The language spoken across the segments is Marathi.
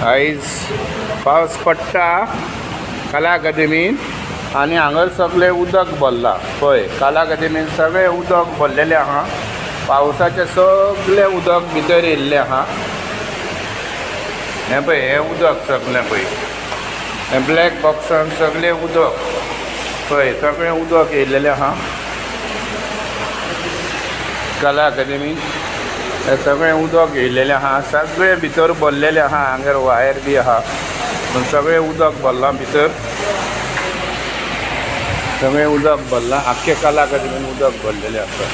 आयज पावस पडटा कला अकादेमीन आनी हांगर सगळें उदक भरला पळय कला अकादेमीन सगळें उदक भरलेलें आहा पावसाचें सगळें उदक भितर येयल्लें आहा हें पळय हें उदक सगळें पळय हें ब्लॅक बॉक्सान सगळें उदक पळय सगळें उदक येयलेलें आहा कला अकादेमीन हे सगळें उदक येयलेलें आहा सगळें भितर भरलेलें आहा हांगर वायर बी आहा पूण सगळें उदक भरलां भितर सगळें उदक भरलां आख्खे कला अकादेमीन उदक भरलेलें आसा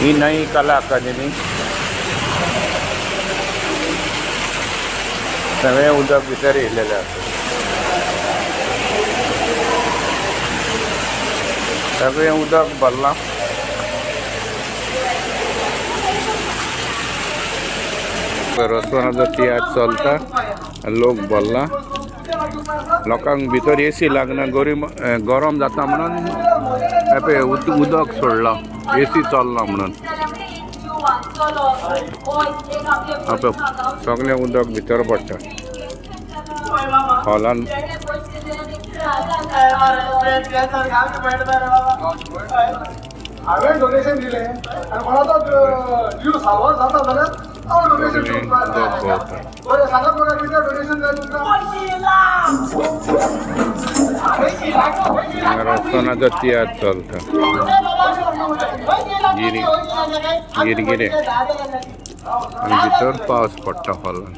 ही नई कला अकादेमी सगळें उदक भितर येयलेलें आसा सगळें उदक भरलां रस्त्याचो तियात्र चलता लोक भरला लोकांक भितर एसी लागना गरम जाता म्हणून हे उदक सोडलां एसी चलना म्हणून सगळें उदक भितर पडटा हॉलान हांवें डोनेशन दिलें आनी कोणाचो जीव सावर जाता जाल्यार हांव डोनेशन बरें सांगात म्हाका कितें डोनेशन जाय तुमकां रस्त्याचो तियात्र चलता गिरगिरे आनी भितर पावस पडटा हॉलान